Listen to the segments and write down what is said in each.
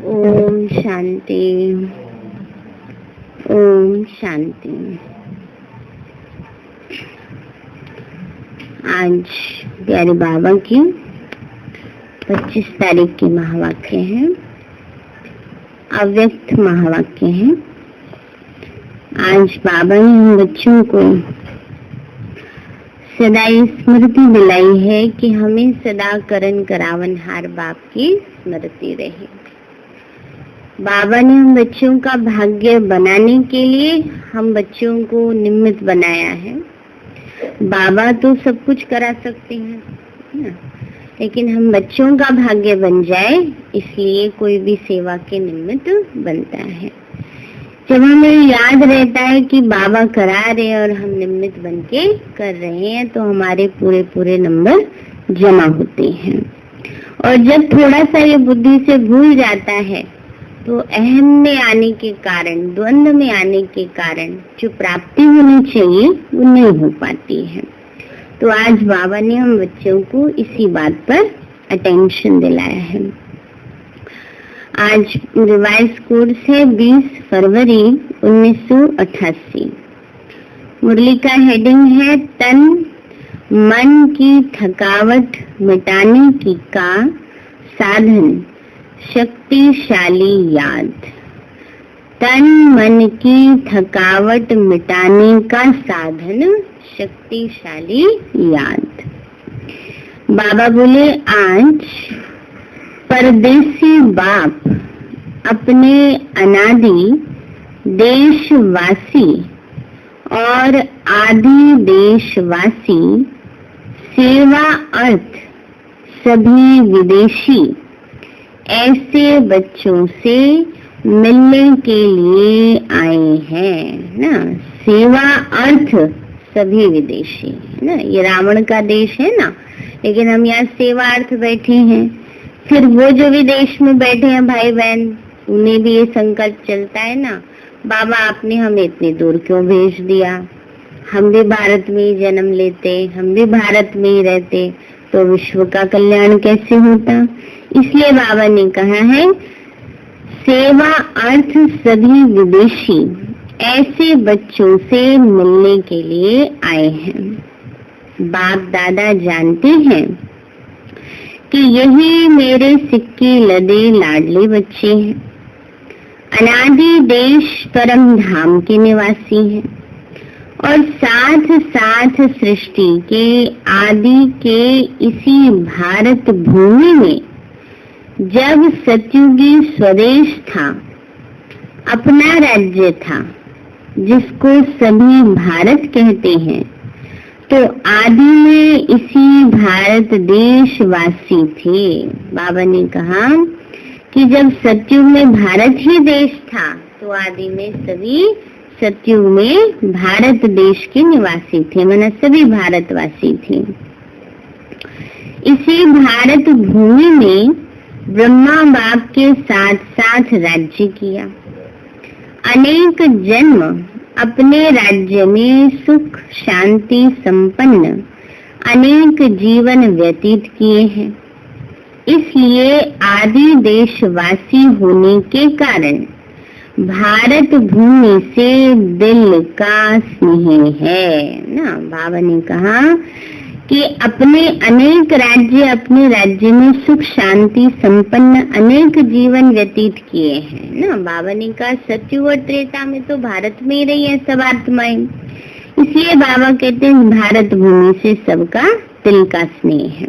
ओम शांति, ओम शांति। आज प्यारे बाबा की 25 तारीख की महावाक्य है, अव्यक्त महावाक्य है। आज बाबा ने हम बच्चों को सदा स्मृति दिलाई है कि हमें सदा करण करावनहार बाप की स्मृति रहे। बाबा ने हम बच्चों का भाग्य बनाने के लिए हम बच्चों को निमित्त बनाया है। बाबा तो सब कुछ करा सकते हैं ना, लेकिन हम बच्चों का भाग्य बन जाए इसलिए कोई भी सेवा के निमित्त बनता है। जब हमें याद रहता है कि बाबा करा रहे और हम निमित्त बन के कर रहे हैं तो हमारे पूरे नंबर जमा होते हैं। और जब थोड़ा सा ये बुद्धि से भूल जाता है तो अहम में आने के कारण, द्वंद्व में आने के कारण जो प्राप्ति होनी चाहिए वो नहीं हो पाती है। तो आज बाबा ने हम बच्चों को इसी बात पर अटेंशन दिलाया है। आज रिवाइज कोर्स है 20 फरवरी 1988। मुरली का हेडिंग है तन मन की थकावट मिटाने की का साधन शक्तिशाली याद। तन मन की थकावट मिटाने का साधन शक्तिशाली याद। बाबा बोले आज परदेसी बाप अपने अनादि देशवासी और आदि देशवासी सेवा अर्थ सभी विदेशी ऐसे बच्चों से मिलने के लिए आए हैं ना। सेवा अर्थ सभी विदेशी है ना, ये रावण का देश है ना, लेकिन हम यहाँ सेवा अर्थ बैठे हैं। फिर वो जो विदेश में बैठे हैं भाई बहन, उन्हें भी ये संकल्प चलता है ना, बाबा आपने हमें इतनी दूर क्यों भेज दिया, हम भी भारत में ही जन्म लेते, हम भी भारत में ही रहते तो विश्व का कल्याण कैसे होता। इसलिए बाबा ने कहा है सेवा अर्थ सभी विदेशी ऐसे बच्चों से मिलने के लिए आए हैं। बाप दादा जानते हैं कि यही मेरे सिक्के लदे लाडले बच्चे हैं, अनादि देश परम धाम के निवासी हैं और साथ साथ सृष्टि के आदि के इसी भारत भूमि में जब सतयुगी स्वदेश था, अपना राज्य था जिसको सभी भारत कहते हैं, तो आदि में इसी भारत देशवासी थे। बाबा ने कहा कि जब सतयुग में भारत ही देश था तो आदि में सभी सतयुग में भारत देश के निवासी थे, माना सभी भारतवासी थे। इसी भारत भूमि में ब्रह्मा बाप के साथ साथ राज्य किया। अनेक जन्म अपने राज्य में सुख शांति संपन्न अनेक जीवन व्यतीत किए हैं। इसलिए आदि देशवासी होने के कारण भारत भूमि से दिल का स्नेह है ना। बाबा ने कहा कि अपने अनेक राज्य, अपने राज्य में सुख शांति संपन्न अनेक जीवन व्यतीत किए हैं ना। बाबा ने कहा सत्युग और त्रेता में तो भारत में ही रही है सब आत्माएं, इसलिए बाबा कहते हैं भारत भूमि से सबका दिल का स्नेह है।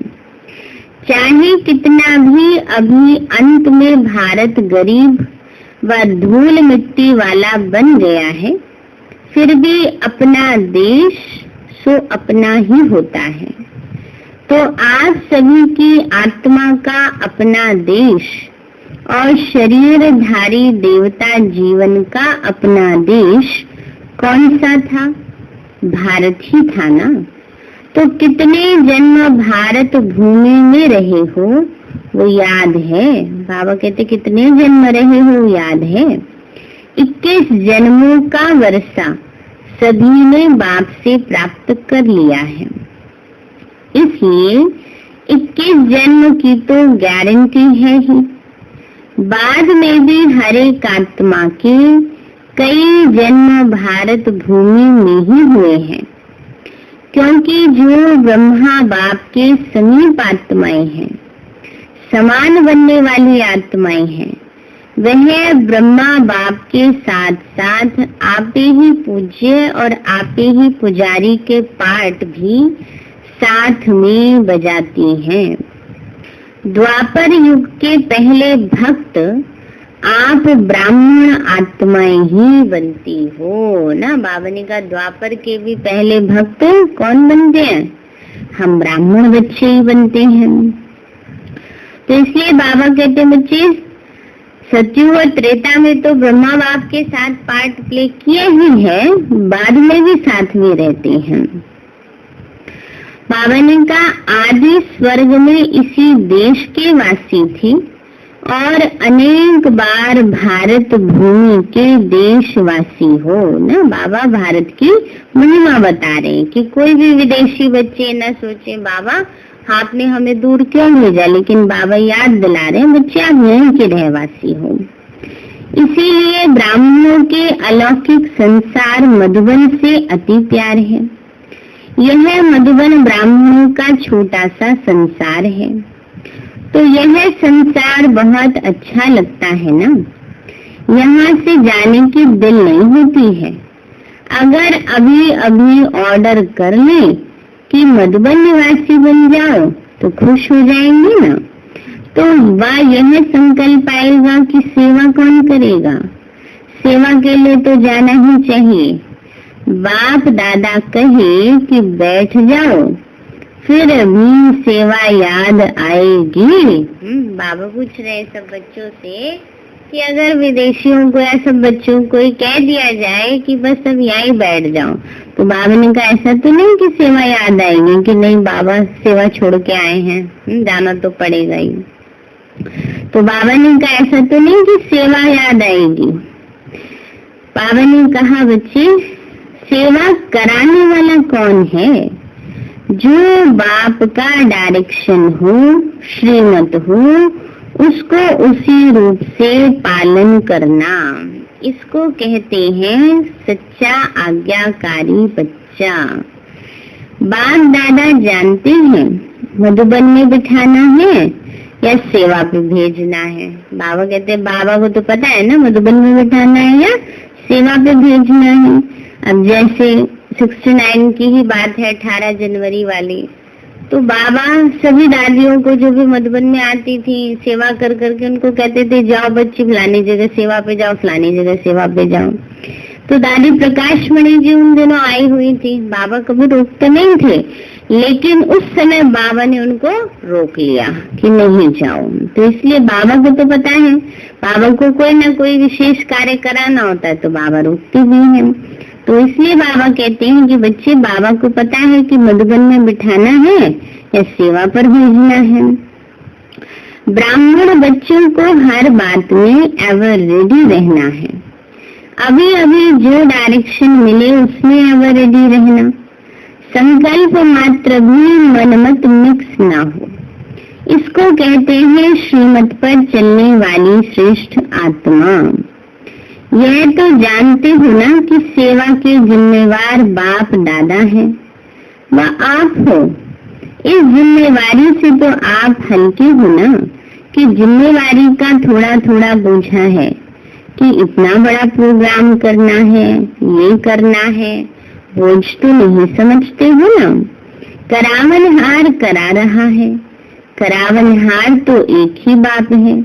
चाहे कितना भी अभी अंत में भारत गरीब व धूल मिट्टी वाला बन गया है, फिर भी अपना देश सो अपना ही होता है। तो आप सभी की आत्मा का अपना देश और शरीरधारी देवता जीवन का अपना देश कौन सा था? भारत ही था ना। तो कितने जन्म भारत भूमि में रहे हो वो याद है। बाबा कहते कितने जन्म रहे हो याद है। 21 जन्मों का वर्षा सभी ने बाप से प्राप्त कर लिया है। इसलिए 21 जन्म की तो गारंटी है ही। बाद में भी हर एक आत्मा के कई जन्म भारत भूमि में ही हुए हैं, क्योंकि जो ब्रह्मा बाप के समीप आत्माएं हैं, समान बनने वाली आत्माएं हैं, वह ब्रह्मा बाप के साथ साथ आपे ही पूज्य और आपे ही पुजारी के पाठ भी साथ में बजाती हैं। द्वापर युग के पहले भक्त आप ब्राह्मण आत्माएं ही बनती हो ना। बाबा ने कहा द्वापर के भी पहले भक्त कौन बनते हैं? हम ब्राह्मण बच्चे ही बनते हैं। तो इसलिए बाबा कहते हैं बच्चे, सतयुग और त्रेता में तो ब्रह्मा बाप के साथ पार्ट प्ले किए ही है, बाद में भी साथ में रहते हैं। बाबा ने कहा आदि स्वर्ग में इसी देश के वासी थे और अनेक बार भारत भूमि के देशवासी हो ना। बाबा भारत की महिमा बता रहे हैं कि कोई भी विदेशी बच्चे न सोचे बाबा आपने हमें दूर क्यों भेजा, लेकिन बाबा याद दिला रहे हैं बच्चे आप यहीं के रहवासी हो। इसीलिए ब्राह्मणों के अलौकिक संसार मधुबन से अति प्यार है। यह मधुबन ब्राह्मणों का छोटा सा संसार है, तो यह संसार बहुत अच्छा लगता है ना। यहाँ से जाने की दिल नहीं होती है। अगर अभी अभी ऑर्डर कर ले कि मधुबन निवासी बन जाओ तो खुश हो जाएंगे ना। तो वह यह संकल्प आएगा कि सेवा कौन करेगा, सेवा के लिए तो जाना ही चाहिए। बाप दादा कहे कि बैठ जाओ, फिर भी सेवा याद आएगी। बाबा पूछ रहे सब बच्चों से कि अगर विदेशियों को या सब बच्चों को ही कह दिया जाए कि बस अब यहीं बैठ जाओ, तो बाबा ने कहा ऐसा तो नहीं कि सेवा याद आएगी कि नहीं बाबा सेवा छोड़ के आए हैं, जाना तो पड़ेगा ही। तो बाबा ने कहा ऐसा तो नहीं कि सेवा याद आएगी। बाबा ने कहा बच्चे सेवा कराने वाला कौन है? जो बाप का डायरेक्शन हो, श्रीमत हो, उसको उसी रूप से पालन करना, इसको कहते हैं सच्चा आज्ञाकारी बच्चा। बाप दादा जानते हैं मधुबन में बिठाना है या सेवा पे भेजना है। बाबा कहते हैं बाबा को तो पता है ना मधुबन में बिठाना है या सेवा पे भेजना है। अब जैसे 69 की ही बात है 18 जनवरी वाली, तो बाबा सभी दादियों को जो भी मधुबन में आती थी सेवा कर करके उनको कहते थे जाओ बच्ची फलानी जगह सेवा पे जाओ, फलानी जगह सेवा पे जाओ। तो दादी प्रकाश मणि जी उन दिनों आई हुई थी, बाबा कभी रोकते नहीं थे, लेकिन उस समय बाबा ने उनको रोक लिया कि नहीं जाओ। तो इसलिए बाबा को तो पता है, बाबा को कोई ना कोई विशेष कार्य कराना होता है तो बाबा रोकते भी हैं। तो इसलिए बाबा कहते हैं कि बच्चे बाबा को पता है कि मधुबन में बिठाना है या सेवा पर भेजना है। ब्राह्मण बच्चों को हर बात में एवर रेडी रहना है। अभी अभी जो डायरेक्शन मिले उसमें एवर रेडी रहना। संकल्प मात्र भी मनमत मिक्स ना हो। इसको कहते हैं श्रीमत पर चलने वाली श्रेष्ठ आत्मा। यह तो जानते हो ना कि सेवा के जिम्मेवार बाप दादा है व आप हो। इस जिम्मेवारी से तो आप हल्के हो ना कि जिम्मेवारी का थोड़ा थोड़ा बोझा है कि इतना बड़ा प्रोग्राम करना है, ये करना है, बोझ तो नहीं समझते हो ना। करावनहार करा रहा है, करावनहार तो एक ही बात है।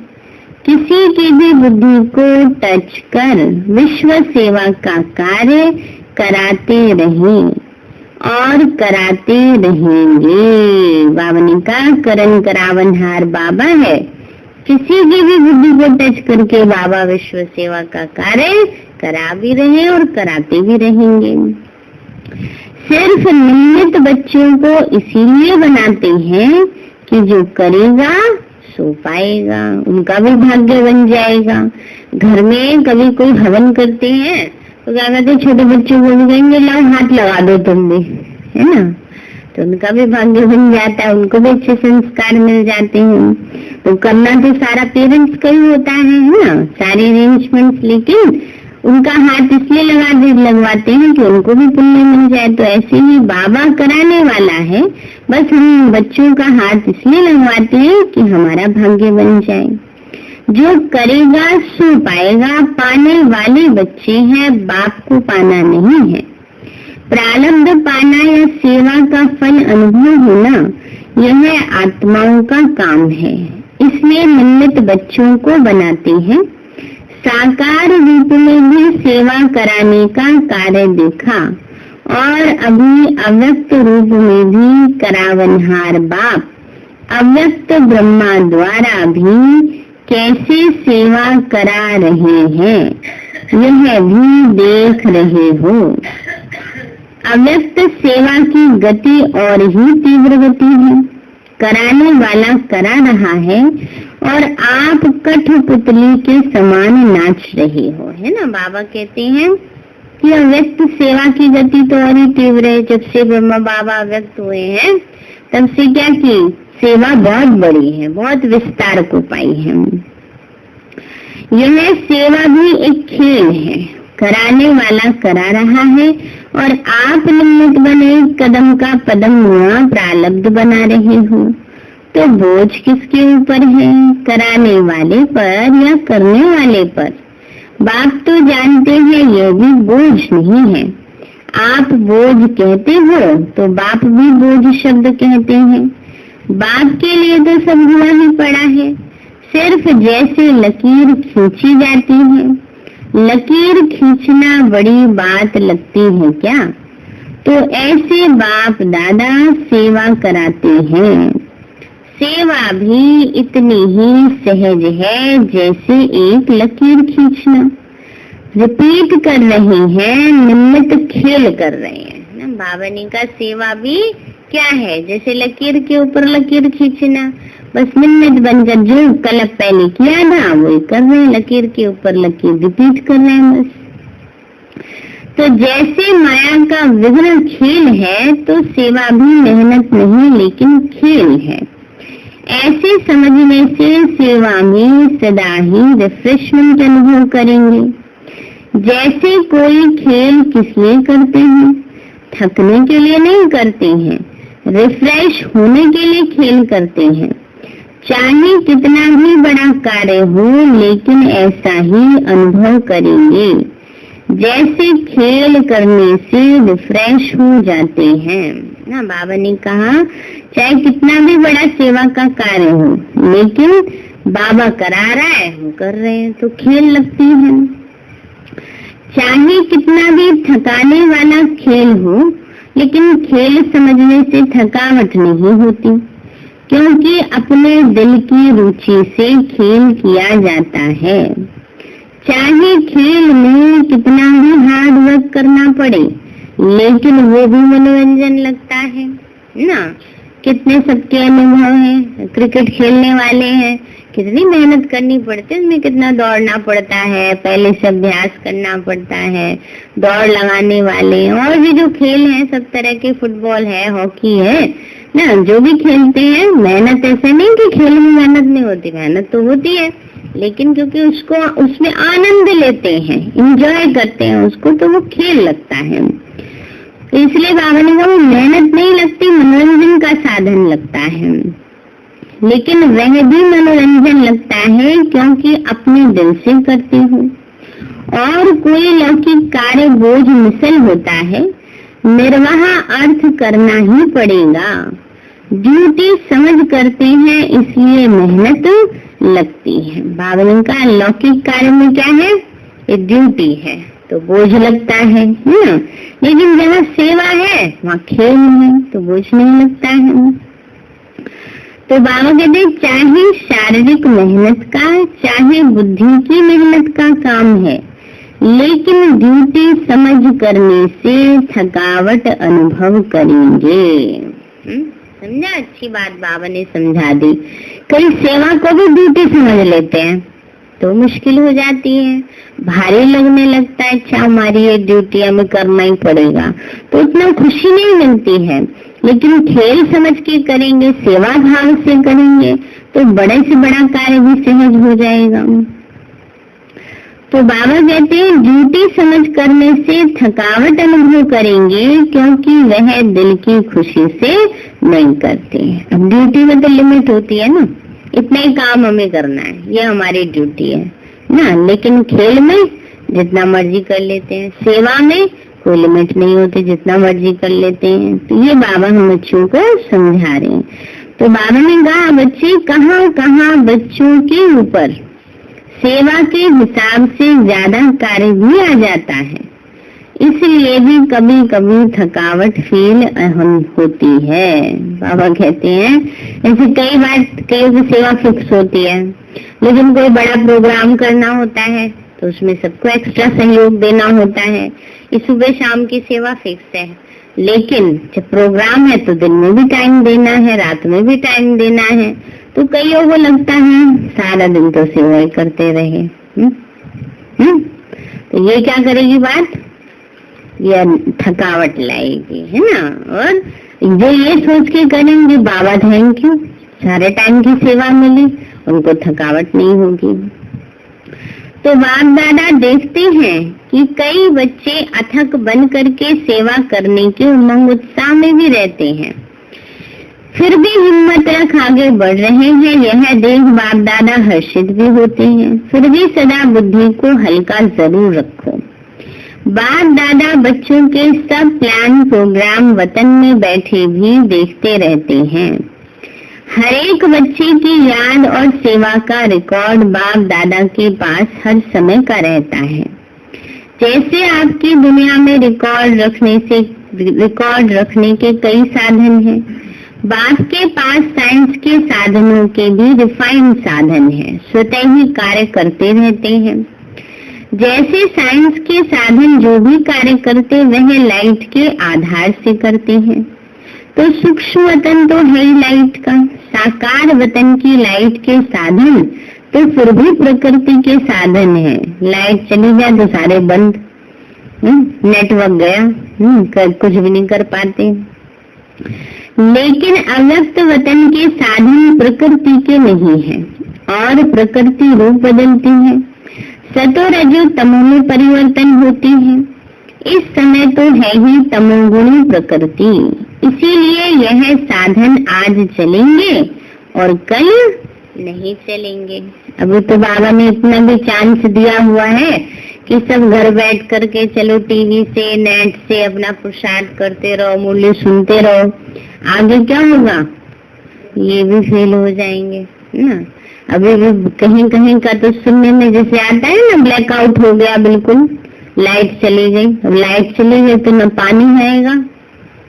किसी की भी बुद्धि को टच कर विश्व सेवा का कार्य कराते रहें और कराते रहेंगे। बाबा ने कहा करण करावनहार बाबा है, किसी की भी बुद्धि को टच करके बाबा विश्व सेवा का कार्य करा भी रहे और कराते भी रहेंगे। सिर्फ नियमित बच्चों को इसीलिए बनाते हैं कि जो करेगा सो पाएगा, उनका भी भाग्य बन जाएगा। घर में कभी कोई हवन करते हैं तो क्या कहते छोटे बच्चों को भी कहेंगे लाओ हाथ लगा दो तुम भी, है ना। तो उनका भी भाग्य बन जाता है, उनको भी अच्छे संस्कार मिल जाते हैं। तो करना तो सारा पेरेंट्स का ही होता है ना, सारे अरेंजमेंट्स, लेकिन उनका हाथ इसलिए लगवाते हैं कि उनको भी पुण्य मिल जाए। तो ऐसे ही बाबा कराने वाला है, बस हम बच्चों का हाथ इसलिए लगवाते हैं कि हमारा भाग्य बन जाए। जो करेगा सो पाएगा, पाने वाले बच्चे हैं, बाप को पाना नहीं है। प्रारब्ध पाना या सेवा का फल अनुभव होना, यह आत्माओं का काम है। इसलिए निमित्त बच्चों को बनाते हैं। साकार रूप में भी सेवा कराने का कार्य देखा और अभी अव्यक्त रूप में भी करावनहार बाप अव्यक्त ब्रह्मा द्वारा भी कैसे सेवा करा रहे हैं, यह भी देख रहे हो। अव्यक्त सेवा की गति और ही तीव्र गति है। कराने वाला करा रहा है और आप कठपुतली के समान नाच रहे हो, है ना। बाबा कहते हैं कि अव्यक्त सेवा की गति तो और ही तीव्र है। जब से ब्रह्मा बाबा अव्यक्त हुए हैं तब से क्या की सेवा बहुत बड़ी है, बहुत विस्तार को पाई है। यह सेवा भी एक खेल है, कराने वाला करा रहा है और आप निमित्त बने कदम का पदम हुआ प्रारब्ध बना रहे हो। तो बोझ किसके ऊपर है, कराने वाले पर या करने वाले पर? बाप तो जानते हैं यह भी बोझ नहीं है। आप बोझ कहते हो तो बाप भी बोझ शब्द कहते हैं। बाप के लिए तो सब हुआ ही पड़ा है, सिर्फ जैसे लकीर खींची जाती है। लकीर खींचना बड़ी बात लगती है क्या? तो ऐसे बाप दादा सेवा कराते हैं। सेवा भी इतनी ही सहज है जैसे एक लकीर खींचना। रिपीट कर रहे हैं, निमित्त खेल कर रहे हैं ना। बाबा ने कहा सेवा भी क्या है, जैसे लकीर के ऊपर लकीर खींचना, बस निमित्त बनकर जो कल पहले किया ना वही कर रहे हैं, लकीर के ऊपर लकीर रिपीट कर रहे हैं बस। तो जैसे माया का विघ्न खेल है तो सेवा भी मेहनत नहीं लेकिन खेल है। ऐसे समझने से सेवा में सदा ही रिफ्रेशमेंट अनुभव करेंगे। जैसे कोई खेल किस लिए करते हैं, थकने के लिए नहीं करते हैं, रिफ्रेश होने के लिए खेल करते हैं। चाहे कितना भी बड़ा कार्य हो लेकिन ऐसा ही अनुभव करेंगे जैसे खेल करने से रिफ्रेश हो जाते हैं ना। बाबा ने कहा चाहे कितना भी बड़ा सेवा का कार्य हो लेकिन बाबा करा रहा है, हम कर रहे हैं तो खेल लगती है। चाहे कितना भी थकाने वाला खेल हो लेकिन खेल समझने से थकावट नहीं होती, क्योंकि अपने दिल की रुचि से खेल किया जाता है। चाहे खेल में कितना भी हार्ड वर्क करना पड़े लेकिन वो भी मनोरंजन लगता है ना। कितने सबके अनुभव हैं, क्रिकेट खेलने वाले हैं, कितनी मेहनत करनी पड़ती है, उसमें कितना दौड़ना पड़ता है, पहले से अभ्यास करना पड़ता है। दौड़ लगाने वाले और भी जो खेल हैं सब तरह के, फुटबॉल है, हॉकी है ना, जो भी खेलते हैं मेहनत ऐसे नहीं कि खेल में मेहनत नहीं होती, मेहनत तो होती है लेकिन क्योंकि उसको उसमें आनंद लेते हैं, एंजॉय करते हैं उसको, तो वो खेल लगता है। इसलिए बाबा ने कहा मेहनत नहीं लगती, मनोरंजन का साधन लगता है। लेकिन वह भी मनोरंजन लगता है क्योंकि अपने दिल से करते हो। और कोई लौकिक कार्य बोझ मिसल होता है, निर्वाह अर्थ करना ही पड़ेगा। ड्यूटी समझ करते हैं इसलिए मेहनत लगती है। बाबा ने कहा लौकिक कार्य में क्या है, ये ड्यूटी है तो बोझ लगता है ना, लेकिन जहाँ सेवा है वहाँ खेल है तो बोझ नहीं लगता है। तो बाबा कहते हैं चाहे शारीरिक मेहनत का चाहे बुद्धि की मेहनत का काम है, लेकिन ड्यूटी समझ करने से थकावट अनुभव करेंगे। समझा, अच्छी बात बाबा ने समझा दी। कई सेवा को भी ड्यूटी समझ लेते हैं तो मुश्किल हो जाती है, भारी लगने लगता है, अच्छा हमारी ये ड्यूटी हमें करना ही पड़ेगा, तो उतना खुशी नहीं मिलती है। लेकिन खेल समझ के करेंगे, सेवा भाव से करेंगे तो बड़े से बड़ा कार्य भी सहज हो जाएगा। तो बाबा कहते हैं ड्यूटी समझ करने से थकावट अनुभव करेंगे क्योंकि वह दिल की खुशी से नहीं करते। अब ड्यूटी में तो लिमिट होती है ना, इतना ही काम हमें करना है, ये हमारी ड्यूटी है ना। लेकिन खेल में जितना मर्जी कर लेते हैं, सेवा में कोई लिमिट नहीं होती, जितना मर्जी कर लेते हैं। तो ये बाबा हम बच्चों को समझा रहे हैं। तो बाबा ने कहा बच्चे कहाँ कहाँ बच्चों के ऊपर सेवा के हिसाब से ज्यादा कार्य भी आ जाता है, इसलिए भी कभी कभी थकावट फील होती है। बाबा कहते हैं ऐसे कई बार कई की सेवा फिक्स होती है, लेकिन कोई बड़ा प्रोग्राम करना होता है तो उसमें सबको एक्स्ट्रा सहयोग देना होता है। इस सुबह शाम की सेवा फिक्स है, लेकिन जब प्रोग्राम है तो दिन में भी टाइम देना है, रात में भी टाइम देना है। तो कईयों को लगता है सारा दिन तो सेवा ही करते रहे। तो ये क्या करेगी बात, ये थकावट लाएगी, है ना। और जो ये सोच के करेंगे बाबा थैंक यू, सारे टाइम की सेवा मिली, उनको थकावट नहीं होगी। तो बाप दादा देखते हैं कि कई बच्चे अथक बन करके सेवा करने के उमंग उत्साह में भी रहते हैं, फिर भी हिम्मत रख आगे बढ़ रहे हैं। यह देख बाप दादा हर्षित भी होते हैं। फिर भी सदा बुद्धि को हल्का जरूर रखो। बाप दादा बच्चों के सब प्लान प्रोग्राम वतन में बैठे भी देखते रहते हैं। हर एक बच्चे की याद और सेवा का रिकॉर्ड बाप दादा के पास हर समय का रहता है। जैसे आपकी दुनिया में रिकॉर्ड रखने के कई साधन हैं, बाप के पास साइंस के साधनों के भी रिफाइंड साधन हैं, स्वतः ही कार्य करते रहते हैं। जैसे साइंस के साधन जो भी कार्य करते वह लाइट के आधार से करते हैं, तो सूक्ष्म वतन तो है ही लाइट का, साकार वतन की लाइट के साधन तो फिर भी प्रकृति के साधन है। लाइट चली जाए तो सारे बंद, नेटवर्क गया, कुछ भी नहीं कर पाते। लेकिन अव्यक्त वतन के साधन प्रकृति के नहीं है और प्रकृति रूप बदलती है, सतो रजो तमो में परिवर्तन होती है। इस समय तो है ही तमोगुणी प्रकृति, इसीलिए यह साधन आज चलेंगे और कल नहीं चलेंगे। अभी तो बाबा ने इतना भी चांस दिया हुआ है कि सब घर बैठ करके चलो टीवी से नेट से अपना पुरुषार्थ करते रहो, मूल्य सुनते रहो। आगे क्या होगा, ये भी फेल हो जाएंगे ना। अभी भी कहीं कहीं का तो सुनने में जैसे आता है ना, ब्लैकआउट हो गया, बिल्कुल लाइट चली गई। अब लाइट चली गई तो न पानी आएगा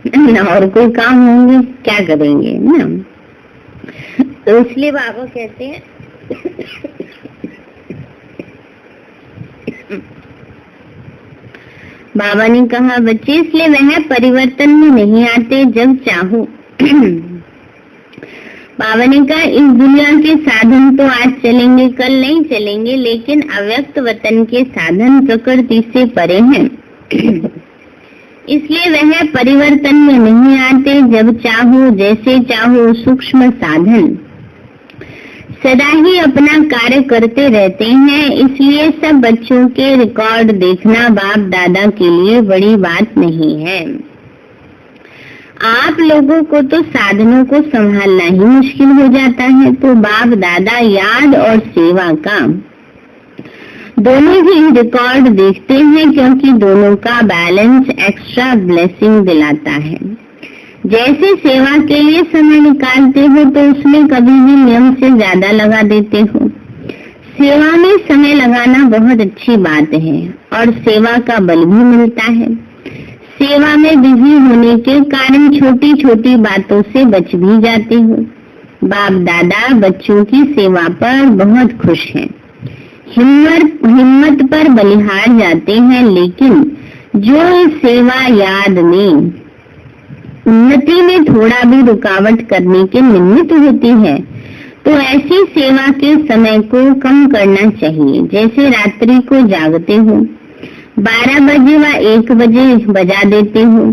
ना और कोई काम होंगे, क्या करेंगे ना। तो इसलिए बाबा कहते हैं बाबा ने कहा बच्चे इसलिए वह परिवर्तन में नहीं आते जब चाहो। बाबा ने कहा इस दुनिया के साधन तो आज चलेंगे कल नहीं चलेंगे, लेकिन अव्यक्त वतन के साधन प्रकृति से परे हैं, इसलिए वह परिवर्तन में नहीं आते। जब चाहो जैसे चाहो सूक्ष्म साधन सदा ही अपना कार्य करते रहते हैं, इसलिए सब बच्चों के रिकॉर्ड देखना बाप दादा के लिए बड़ी बात नहीं है। आप लोगों को तो साधनों को संभालना ही मुश्किल हो जाता है, तो बाप दादा याद और सेवा का दोनों ही रिकॉर्ड देखते हैं, क्योंकि दोनों का बैलेंस एक्स्ट्रा ब्लेसिंग दिलाता है। जैसे सेवा के लिए समय निकालते हो तो उसमें कभी भी नियम से ज्यादा लगा देते हो। सेवा में समय लगाना बहुत अच्छी बात है और सेवा का बल भी मिलता है। सेवा में बिजी होने के कारण छोटी छोटी बातों से बच भी जाते हो। बाप दादा बच्चों की सेवा पर बहुत खुश हैं, हिम्मत पर बलिहार जाते हैं, लेकिन जो इस सेवा याद में उन्नति में थोड़ा भी रुकावट करने के निमित्त होती है, तो ऐसी सेवा के समय को कम करना चाहिए। जैसे रात्रि को जागते हो, 12 बजे व 1 बजे बजा देते हो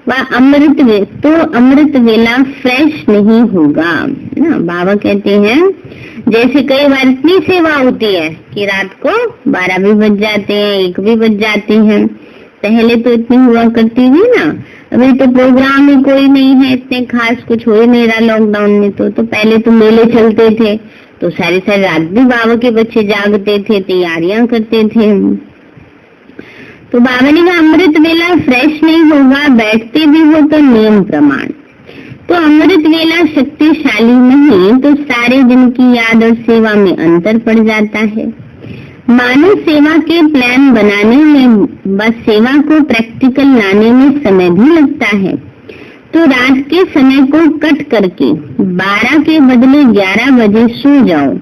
वह अमृत वेला फ्रेश नहीं होगा, है ना। बाबा कहते हैं जैसे कई बार इतनी सेवा होती है कि रात को 12 भी बज जाते हैं, 1 भी बज जाते हैं। पहले तो इतनी हुआ करती थी ना, अभी तो प्रोग्राम ही कोई नहीं है, इतने खास कुछ हो ही नहीं रहा लॉकडाउन में। तो पहले तो मेले चलते थे, तो सारी सारी रात भी बाबा के बच्चे जागते थे, तैयारियां करते थे। तो बाबा ने कहा अमृत वेला फ्रेश नहीं होगा, बैठते भी हो तो नियम प्रमाण। तो अमृत वेला शक्तिशाली नहीं तो सारे दिन की याद और सेवा में अंतर पड़ जाता है। मानव सेवा के प्लान बनाने में, बस सेवा को प्रैक्टिकल लाने में समय भी लगता है। तो रात के समय को कट करके 12 के बदले 11 बजे सो जाओ,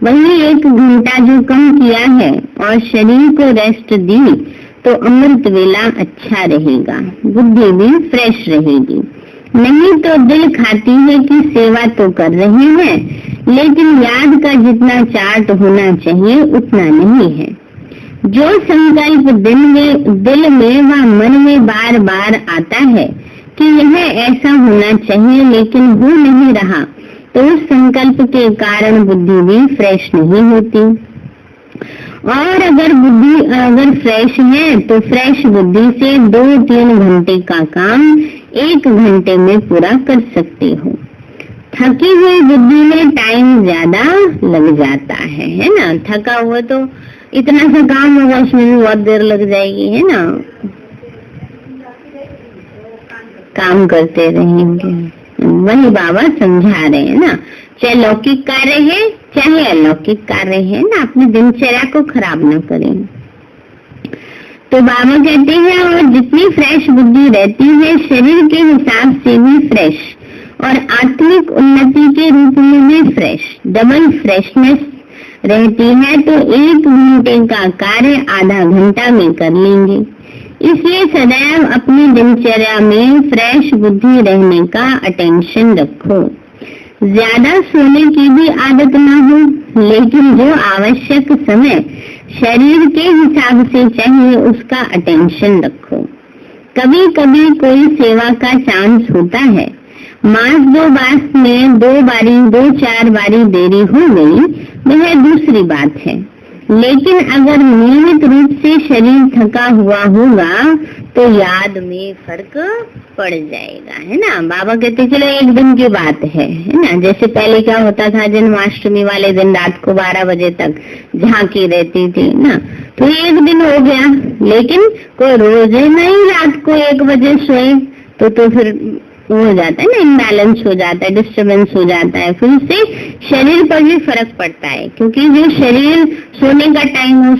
वही 1 घंटा जो कम किया है और शरीर को रेस्ट दी तो अमृत वेला अच्छा रहेगा, बुद्धि भी फ्रेश रहेगी। नहीं तो दिल खाती है कि सेवा तो कर रहे हैं, लेकिन याद का जितना चार्ट होना चाहिए उतना नहीं है। जो संकल्प दिल में व मन में बार बार आता है कि यह ऐसा होना चाहिए लेकिन हो नहीं रहा, तो उस संकल्प के कारण बुद्धि भी फ्रेश नहीं होती। और अगर फ्रेश है तो फ्रेश बुद्धि से 2-3 घंटे का काम 1 घंटे में पूरा कर सकते हो। थकी हुई बुद्धि में टाइम ज्यादा लग जाता है ना। थका हुआ तो इतना सा काम होगा, उसमें भी बहुत देर लग जाएगी, है ना। काम करते रहेंगे, वही बाबा समझा रहे हैं ना। चाहे लौकिक कार्य है चाहे अलौकिक कार्य है ना, अपनी दिनचर्या को खराब ना करें। तो बाबा कहते हैं और जितनी फ्रेश बुद्धि रहती है शरीर के हिसाब से भी फ्रेश और आत्मिक उन्नति के रूप में भी फ्रेश, डबल फ्रेशनेस रहती है। तो 1 घंटे का कार्य आधा घंटा में कर लेंगे। इसलिए सदैव अपनी दिनचर्या में फ्रेश बुद्धि रहने का अटेंशन रखो। ज्यादा सोने की भी आदत ना हो, लेकिन जो आवश्यक समय शरीर के हिसाब से चाहिए उसका अटेंशन रखो। कभी कभी कोई सेवा का चांस होता है, मास 2 बास में 2-4 बारी देरी हो गई, वह दूसरी बात है। लेकिन अगर नियमित रूप से शरीर थका हुआ होगा तो याद में फर्क पड़ जाएगा, है ना। बाबा कहते चलो 1 दिन की बात है ना। जैसे पहले क्या होता था, जन्माष्टमी वाले दिन रात को 12 बजे तक झांकी रहती थी ना, तो 1 दिन हो गया। लेकिन कोई रोज नहीं रात को 1 बजे सोए तो फिर हो जाता है ना, इम्बैलेंस हो जाता है, डिस्टर्बेंस हो जाता है, फिर उससे शरीर पर भी फर्क पड़ता है। क्योंकि जो शरीर सोने का टाइम उस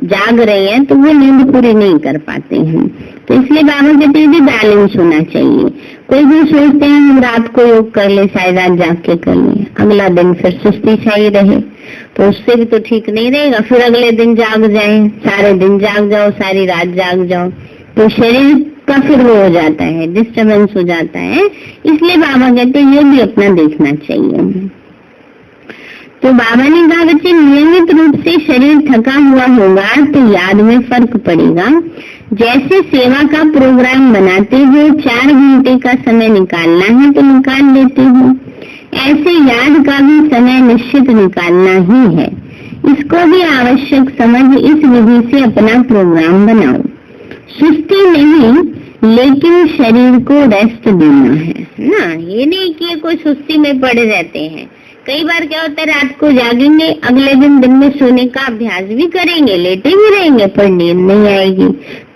जाग रहे हैं तो वो नींद पूरी नहीं कर पाते हैं। तो इसलिए बाबा कहते हैं कि बैलेंस होना चाहिए। कोई भी सोचते हैं हम रात को योग कर ले, सारी रात जाग के कर ले, अगला दिन फिर सुस्ती छाई रहे, तो उससे भी तो ठीक नहीं रहेगा। फिर अगले दिन जाग जाए, सारे दिन जाग जाओ, सारी रात जाग जाओ, तो शरीर का फिर वो हो जाता है, डिस्टर्बेंस हो जाता है। इसलिए बाबा कहते हैं ये भी अपना देखना चाहिए। तो बाबा ने कहा बच्चे नियमित रूप से शरीर थका हुआ होगा तो याद में फर्क पड़ेगा। जैसे सेवा का प्रोग्राम बनाते हो 4 घंटे का समय निकालना है तो निकाल लेते हो, ऐसे याद का भी समय निश्चित निकालना ही है। इसको भी आवश्यक समझ इस विधि से अपना प्रोग्राम बनाओ। सुस्ती नहीं, लेकिन शरीर को रेस्ट देना है ना। ये नहीं कि कोई सुस्ती में पड़े रहते हैं। कई बार क्या होता है, रात को जागेंगे, अगले दिन में सोने का अभ्यास भी करेंगे, लेटे भी रहेंगे, पर नींद नहीं आएगी,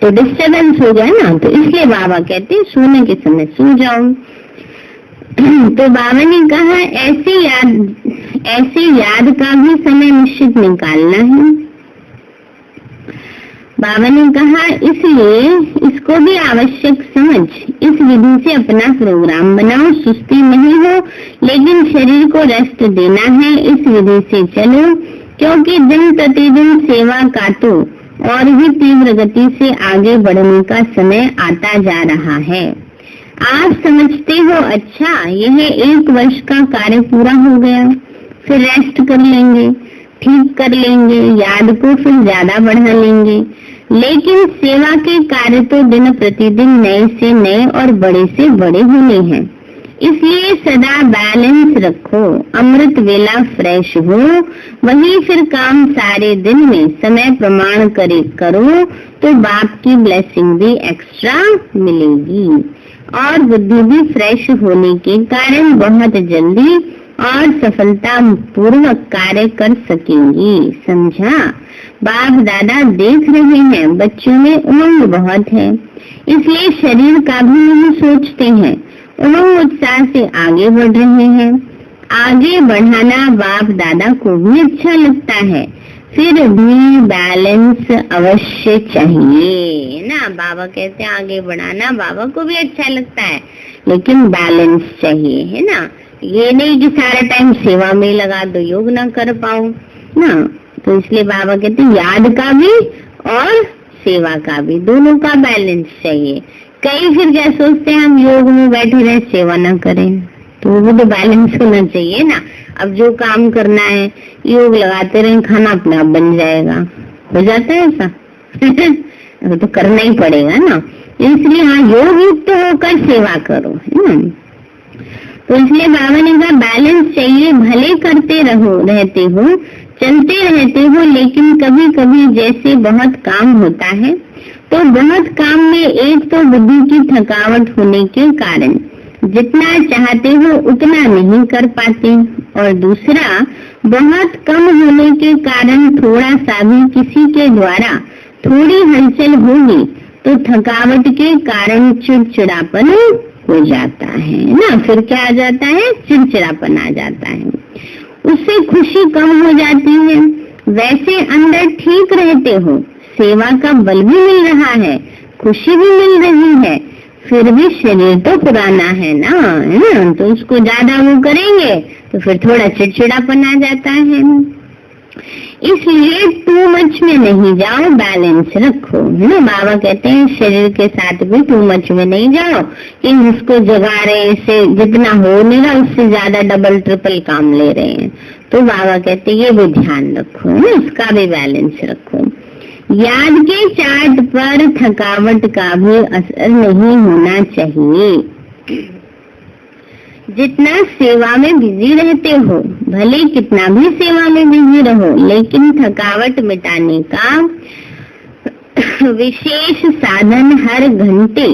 तो डिस्टर्बेंस हो गया ना। तो इसलिए बाबा कहते हैं सोने के समय सो जाओ। तो बाबा ने कहा ऐसे याद का भी समय निश्चित निकालना है। बाबा ने कहा इसलिए इसको भी आवश्यक समझ इस विधि से अपना प्रोग्राम बनाओ। सुस्ती नहीं हो, लेकिन शरीर को रेस्ट देना है, इस विधि से चलो। क्योंकि दिन प्रतिदिन सेवा का तो और भी तीव्र गति से आगे बढ़ने का समय आता जा रहा है। आप समझते हो अच्छा यह 1 वर्ष का कार्य पूरा हो गया, फिर रेस्ट कर लेंगे, ठीक कर लेंगे, याद को फिर ज्यादा बढ़ा लेंगे। लेकिन सेवा के कार्य तो दिन प्रतिदिन नए से नए और बड़े से बड़े होने हैं। इसलिए सदा बैलेंस रखो, अमृत वेला फ्रेश हो, वही फिर काम सारे दिन में समय प्रमाण करो तो बाप की ब्लेसिंग भी एक्स्ट्रा मिलेगी और बुद्धि भी फ्रेश होने के कारण बहुत जल्दी और सफलता पूर्वक कार्य कर सकेंगी। समझा? बाप दादा देख रहे हैं बच्चों में उमंग बहुत है, इसलिए शरीर का भी नहीं सोचते हैं, उमंग उत्साह से आगे बढ़ रहे हैं। आगे बढ़ाना बाप दादा को भी अच्छा लगता है, फिर भी बैलेंस अवश्य चाहिए ना। बाबा कहते हैं आगे बढ़ाना बाबा को भी अच्छा लगता है, लेकिन बैलेंस चाहिए, है ना। ये नहीं कि सारा टाइम सेवा में लगा दो, योग ना कर पाओ ना। तो इसलिए बाबा कहते हैं याद का भी और सेवा का भी, दोनों का बैलेंस चाहिए। कई फिर क्या सोचते हैं हम योग में बैठे रहे सेवा ना करें, तो वो भी तो बैलेंस होना चाहिए ना। अब जो काम करना है योग लगाते रहे, खाना अपने आप बन जाएगा, हो जाता है ऐसा वो तो करना ही पड़ेगा ना। इसलिए हाँ, योग युक्त होकर सेवा करो, है ना। तो इसलिए बाबा ने कहा बैलेंस चाहिए, भले करते रहते हो, चलते रहते हो, लेकिन कभी कभी जैसे बहुत काम होता है तो बहुत काम में एक तो बुद्धि की थकावट होने के कारण जितना चाहते हो उतना नहीं कर पाते, और दूसरा बहुत कम होने के कारण थोड़ा सा भी किसी के द्वारा थोड़ी हलचल होगी तो थकावट के कारण चिड़चिड़ापन हो जाता है ना। फिर क्या आ जाता है? चिड़चिड़ापन आ जाता है, उससे खुशी कम हो जाती है। वैसे अंदर ठीक रहते हो, सेवा का बल भी मिल रहा है, खुशी भी मिल रही है, फिर भी शरीर तो पुराना है ना, है ना। तो उसको ज्यादा वो करेंगे तो फिर थोड़ा चिड़चिड़ापन आ जाता है। इसलिए टू मच में नहीं जाओ, बैलेंस रखो, है ना। बाबा कहते हैं शरीर के साथ भी टू मच में नहीं जाओ कि इसको जगा रहे, इससे जितना हो नहीं रहा उससे ज्यादा डबल ट्रिपल काम ले रहे हैं। तो बाबा कहते हैं ये भी ध्यान रखो, है ना, उसका भी बैलेंस रखो। याद के चार्ट पर थकावट का भी असर नहीं होना चाहिए। जितना सेवा में बिजी रहते हो, भले कितना भी सेवा में बिजी रहो, लेकिन थकावट मिटाने का विशेष साधन हर घंटे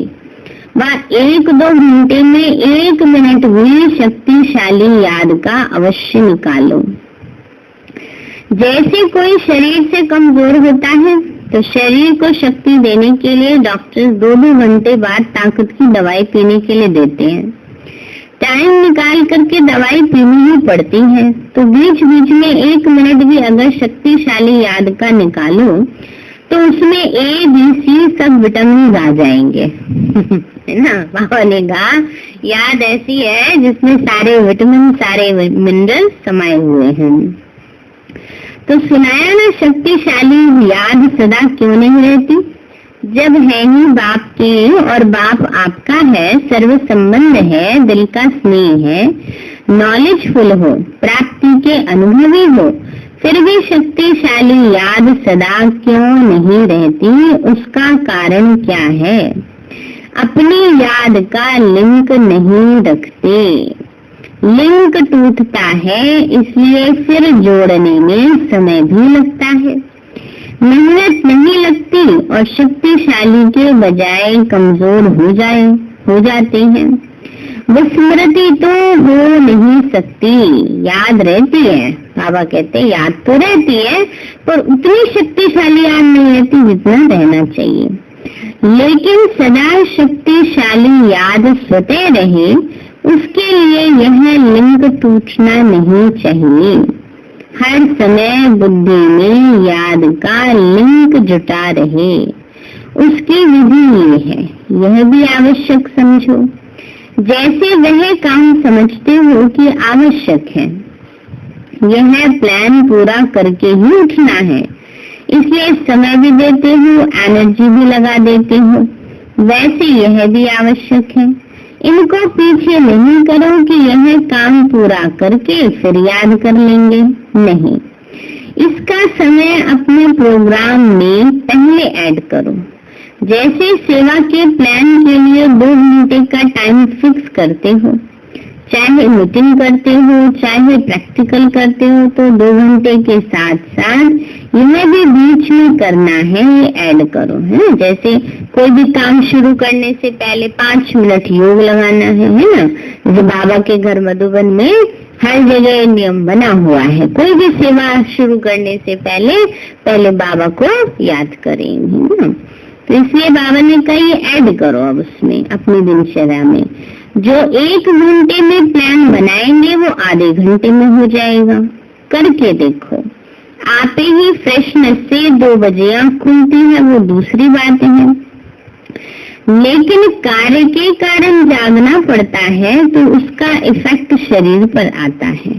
व 1-2 घंटे में 1 मिनट भी शक्तिशाली याद का अवश्य निकालो। जैसे कोई शरीर से कमजोर होता है तो शरीर को शक्ति देने के लिए डॉक्टर 2-2 घंटे बाद ताकत की दवाई पीने के लिए देते हैं। टाइम निकाल करके दवाई पीनी ही पड़ती है, तो बीच बीच में 1 मिनट भी अगर शक्तिशाली याद का निकालो तो उसमें ABC सब विटामिन आ जाएंगे है ना। बाबा ने कहा याद ऐसी है जिसमें सारे विटामिन सारे मिनरल समाये हुए हैं। तो सुनाया ना, शक्तिशाली याद सदा क्यों नहीं रहती? जब है ही बाप के और बाप आपका है, सर्व संबंध है, दिल का स्नेह है, नॉलेजफुल हो, प्राप्ति के अनुभवी हो, फिर भी शक्तिशाली याद सदा क्यों नहीं रहती? उसका कारण क्या है? अपनी याद का लिंक नहीं रखते। लिंक टूटता है, इसलिए फिर जोड़ने में समय भी लगता है, मेहनत नहीं लगती और शक्तिशाली के बजाय कमजोर हो जाते हैं। विस्मृति तो हो नहीं सकती, याद रहती है। बाबा कहते हैं याद तो रहती है पर उतनी शक्तिशाली याद नहीं रहती जितना रहना चाहिए। लेकिन सदा शक्तिशाली याद स्वतः रहे, उसके लिए यह लिंक टूटना नहीं चाहिए। हर समय बुद्धि में याद का लिंक जुटा रहे, उसकी विधि ये है, यह भी आवश्यक समझो। जैसे वह काम समझते हो कि आवश्यक है, यह प्लान पूरा करके ही उठना है, इसलिए समय भी देते हो, एनर्जी भी लगा देते हो, वैसे यह भी आवश्यक है। इनको पीछे नहीं करो कि यह काम पूरा करके फिर याद कर लेंगे, नहीं। इसका समय अपने प्रोग्राम में पहले ऐड करो। जैसे सेवा के प्लान के लिए 2 घंटे का टाइम फिक्स करते हो, चाहे मीटिंग करते हो चाहे प्रैक्टिकल करते हो, तो 2 घंटे के साथ साथ यह भी बीच में करना है, ये ऐड करो, है। जैसे कोई भी काम शुरू करने से पहले 5 मिनट योग लगाना है ना। जो बाबा के घर मधुबन में हर जगह नियम बना हुआ है, कोई भी सेवा शुरू करने से पहले बाबा को याद करेंगे ना। तो इसलिए बाबा ने कहा ये ऐड करो अब उसमें अपनी दिनचर्या में। जो 1 घंटे में प्लान बनाएंगे वो आधे घंटे में हो जाएगा। करके देखो, आते ही फ्रेशनेस से 2 बजे आँख खुलती है वो दूसरी बात है, लेकिन कार्य के कारण जागना पड़ता है तो उसका इफेक्ट शरीर पर आता है।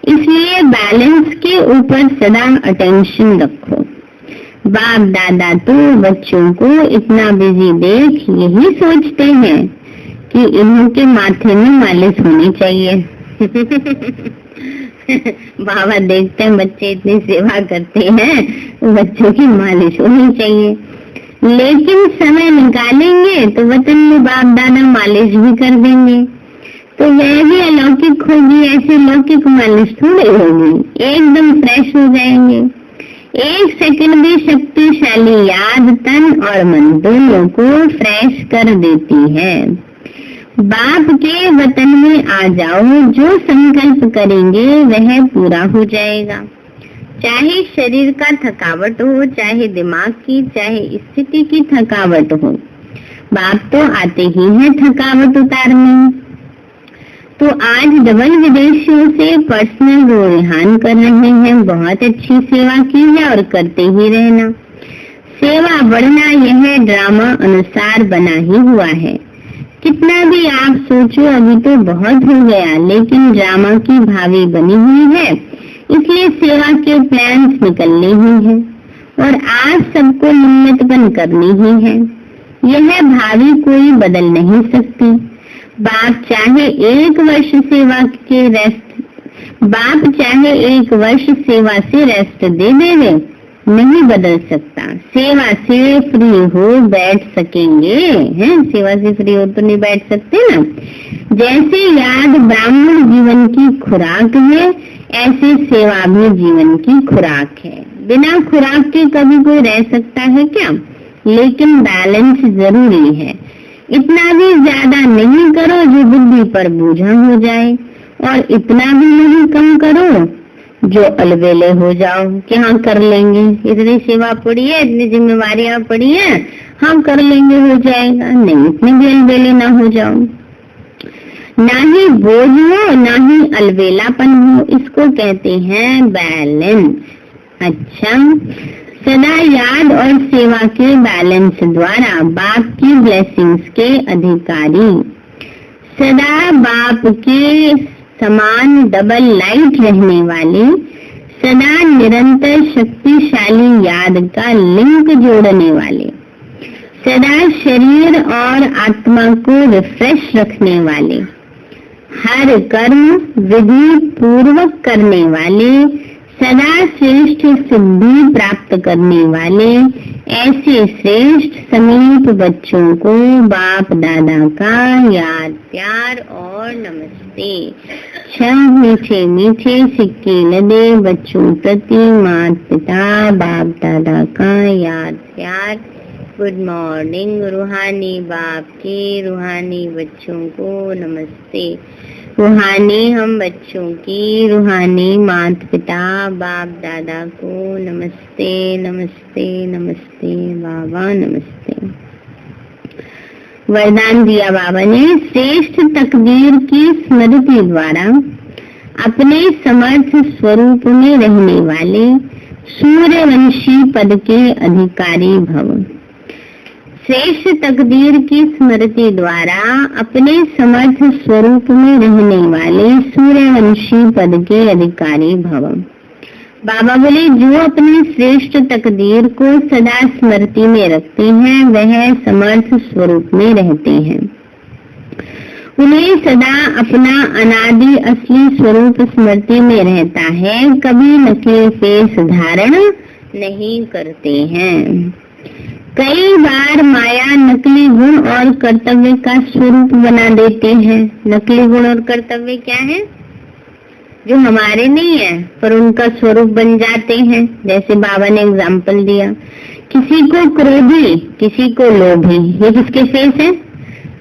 इसलिए बैलेंस के ऊपर सदा अटेंशन रखो। बाप दादा तो बच्चों को इतना बिजी देख यही सोचते हैं कि इन्हों के माथे में मालिश होनी चाहिए। बाबा देखते हैं बच्चे इतनी सेवा करते हैं, बच्चों की मालिश होनी चाहिए। लेकिन समय निकालेंगे तो वतन में बाप दादा मालिश भी कर देंगे, तो वह भी अलौकिक होगी। ऐसे लौकिक मालिश थोड़ी होगी, एकदम फ्रेश हो जाएंगे। 1 सेकंड भी शक्तिशाली याद तन और मन दोनों को फ्रेश कर देती है। बाप के वतन में आ जाओ, जो संकल्प करेंगे वह पूरा हो जाएगा। चाहे शरीर का थकावट हो, चाहे दिमाग की, चाहे स्थिति की थकावट हो, बाप तो आते ही हैं थकावट उतारने। तो आज डबल विदेशियों से पर्सनल रुझान कर रहे हैं। बहुत अच्छी सेवा की है और करते ही रहना। सेवा बढ़ना यह ड्रामा अनुसार बना ही हुआ है। कितना भी आप सोचो अभी तो बहुत हो गया, लेकिन ड्रामा की भावी बनी हुई है, इसलिए सेवा के प्लान्स निकलने ही है और आप सबको नियमितपन करनी ही है। यह भावी कोई बदल नहीं सकती। बाप चाहे 1 वर्ष सेवा से रेस्ट दे देवे, नहीं बदल सकता। सेवा से फ्री हो बैठ सकेंगे, हैं? सेवा से फ्री हो तो नहीं बैठ सकते ना। जैसे याद ब्राह्मण जीवन की खुराक है, ऐसे सेवा भी जीवन की खुराक है। बिना खुराक के कभी कोई रह सकता है क्या? लेकिन बैलेंस जरूरी है। इतना भी ज्यादा नहीं करो जो बुद्धि पर बोझा हो जाए, और इतना भी नहीं कम करो जो अलबेले हो जाओ कि हाँ कर लेंगे, इतनी सेवा पड़ी है, इतनी जिम्मेवारियां पड़ी है, हम कर लेंगे, हो जाएगा। नहीं, इतने भी अलबेले ना हो जाओ। ना ही बोझ हो ना ही अलबेलापन हो, इसको कहते हैं बैलेंस। अच्छा, सदा याद और सेवा के बैलेंस द्वारा बाप की ब्लेसिंग्स के अधिकारी, सदा बाप के समान डबल लाइट रहने वाले, सदा निरंतर शक्तिशाली याद का लिंक जोड़ने वाले, सदा शरीर और आत्मा को रिफ्रेश रखने वाले, हर कर्म विधि पूर्वक करने वाले, सदा श्रेष्ठ सिद्धि प्राप्त करने वाले, ऐसे श्रेष्ठ समीप बच्चों को बाप दादा का याद प्यार और नमस्ते। 6 मीठे मीठे सिक्के लदे बच्चों प्रति माता पिता बाप दादा का याद प्यार। Good morning. रूहानी बाप के रूहानी बच्चों को नमस्ते। रूहानी हम बच्चों की रूहानी माता पिता बाप दादा को नमस्ते नमस्ते नमस्ते बाबा नमस्ते। वरदान दिया बाबा ने, श्रेष्ठ तकदीर की स्मृति द्वारा अपने समर्थ स्वरूप में रहने वाले सूर्यवंशी पद के अधिकारी भव। श्रेष्ठ तकदीर की स्मृति द्वारा अपने समर्थ स्वरूप में रहने वाले सूर्यवंशी पद के अधिकारी भव। बाबा बोले, जो अपने श्रेष्ठ तकदीर को सदा स्मृति में रखते हैं वह समर्थ स्वरूप में रहते हैं। उन्हें सदा अपना अनादि असली स्वरूप स्मृति में रहता है, कभी नकली फेस धारण नहीं करते हैं। कई बार माया नकली गुण और कर्तव्य का स्वरूप बना देती है। नकली गुण और कर्तव्य क्या है? जो हमारे नहीं है पर उनका स्वरूप बन जाते हैं। जैसे बाबा ने एग्जाम्पल दिया, किसी को क्रोधी, किसी को लोभी। ये किसके फेस है?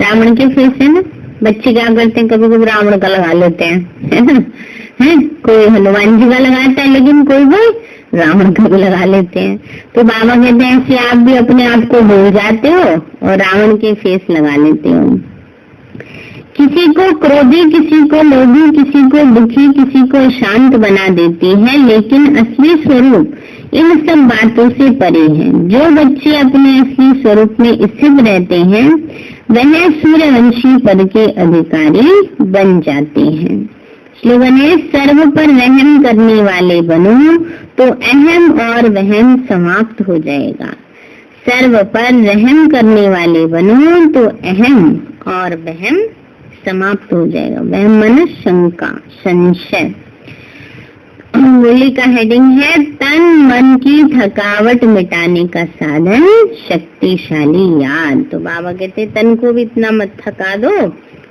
रावण के फेस है ना। बच्चे क्या करते हैं, कभी कभी रावण का लगा लेते हैं, है ना। है कोई हनुमान जी का लगाता है, लेकिन कोई भी रावण का भी लगा लेते हैं। तो बाबा कहते हैं ऐसे आप भी अपने आप को भूल जाते हो और रावण के फेस लगा लेते हो। किसी को क्रोधी, किसी को लोभी, किसी को दुखी, किसी को शांत बना देती है, लेकिन असली स्वरूप इन सब बातों से परे है। जो बच्चे अपने असली स्वरूप में स्थित रहते हैं वह सूर्यवंशी पद के अधिकारी बन जाते हैं। स्लोगन है, सर्व पर रहम करने वाले बनो तो अहम और वहम समाप्त हो जाएगा। सर्व पर रहम करने वाले बनो तो अहम और वहम समाप्त हो जाएगा। वहम मन शंका, संशय। मूली का हेडिंग है, तन मन की थकावट मिटाने का साधन शक्तिशाली याद। तो बाबा कहते तन को भी इतना मत थका दो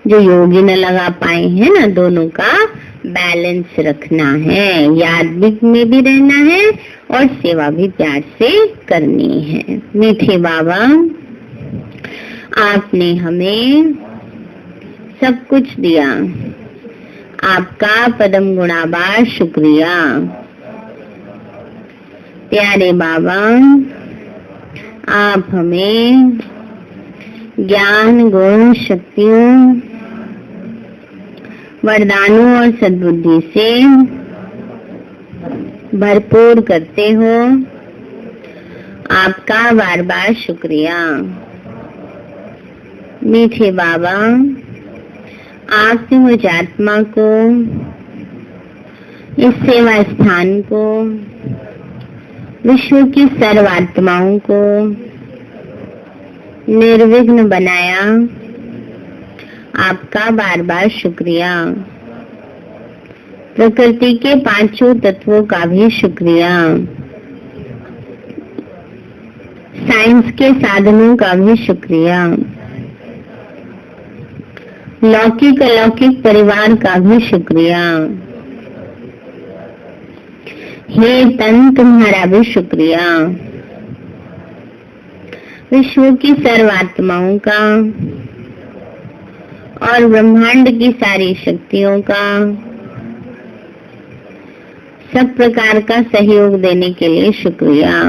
जो योगी न लगा पाए, है ना। दोनों का बैलेंस रखना है, याद में भी रहना है और सेवा भी प्यार से करनी है। मीठे बाबा, आपने हमें सब कुछ दिया, आपका पदम गुणाबार शुक्रिया। प्यारे बाबा, आप हमें ज्ञान, गुण, शक्तियों, वरदानों और सद्बुद्धि से भरपूर करते हो। आपका बार बार शुक्रिया। मीठे बाबा, आपने मुझ आत्मा को, इस सेवा स्थान को, विश्व की सर्वात्माओं को निर्विघ्न बनाया। आपका बार बार शुक्रिया। प्रकृति के पांचों तत्वों का भी शुक्रिया। साइंस के साधनों का भी शुक्रिया। लौकिक अलौकिक परिवार का भी शुक्रिया। हे तन, तुम्हारा भी शुक्रिया। विश्व की सर्वात्माओं का और ब्रह्मांड की सारी शक्तियों का, सब प्रकार का सहयोग देने के लिए शुक्रिया।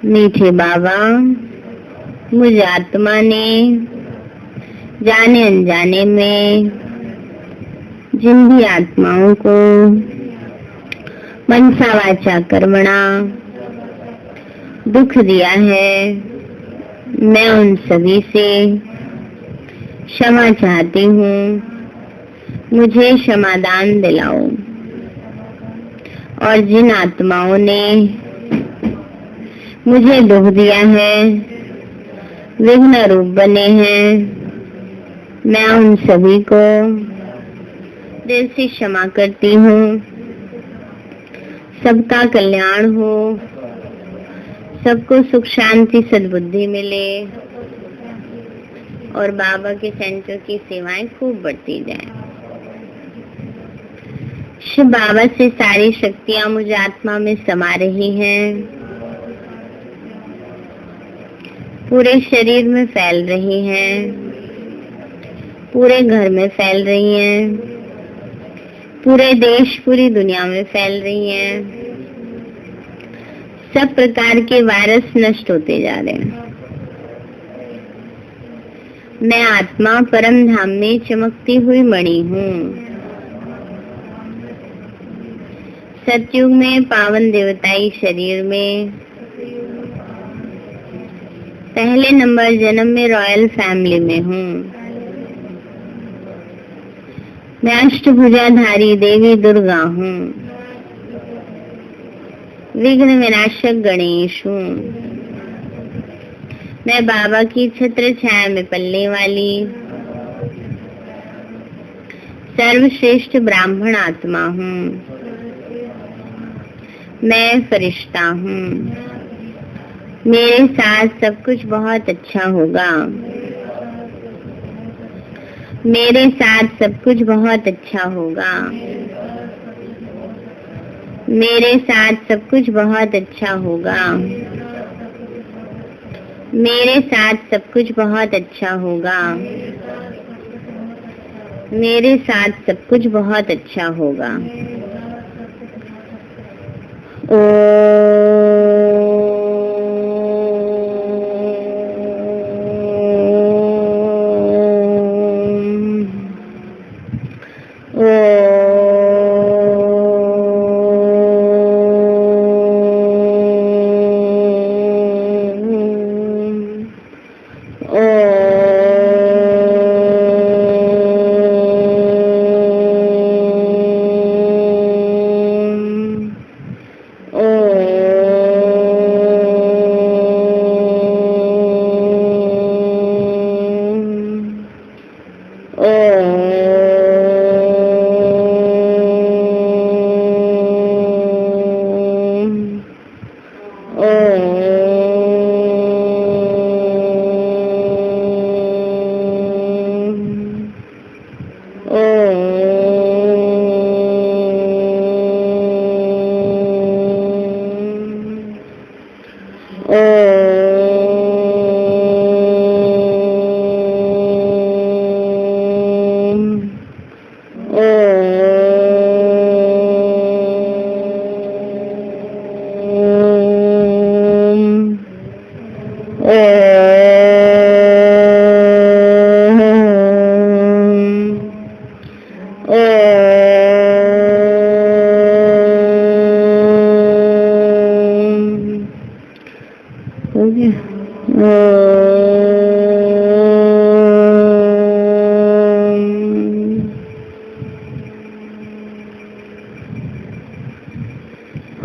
मीठे बाबा, मुझ आत्मा ने जाने अनजाने में जिन भी आत्माओं को मनसा वाचा कर्मणा दुख दिया है, मैं उन सभी से क्षमा चाहती हूँ। मुझे क्षमादान दिलाओ। और जिन आत्माओं ने मुझे दुख दिया है, विघ्न रूप बने हैं, मैं उन सभी को दिल से क्षमा करती हूँ। सबका कल्याण हो, सबको सुख शांति सद्बुद्धि मिले और बाबा के सेंटर की सेवाएं खूब बढ़ती जाएं। शिव बाबा से सारी शक्तियां मुझे आत्मा में समा रही हैं, पूरे शरीर में फैल रही हैं, पूरे घर में फैल रही हैं, पूरे देश पूरी दुनिया में फैल रही हैं। सब प्रकार के वायरस नष्ट होते जा रहे हैं। मैं आत्मा परम धाम में चमकती हुई मणि हूँ। सतयुग में पावन देवताई शरीर में पहले नंबर जन्म में रॉयल फैमिली में हूँ। मैं अष्टभुजाधारी देवी दुर्गा हूँ। विघ्न विनाशक गणेश हूँ। मैं बाबा की छत्र छाया में पलने वाली सर्वश्रेष्ठ ब्राह्मण आत्मा हूँ। मैं फरिश्ता हूँ। मेरे साथ सब कुछ बहुत अच्छा होगा। मेरे साथ सब कुछ बहुत अच्छा होगा। मेरे साथ सब कुछ बहुत अच्छा होगा। मेरे साथ सब कुछ बहुत अच्छा होगा। मेरे साथ सब कुछ बहुत अच्छा होगा।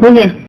हो गया।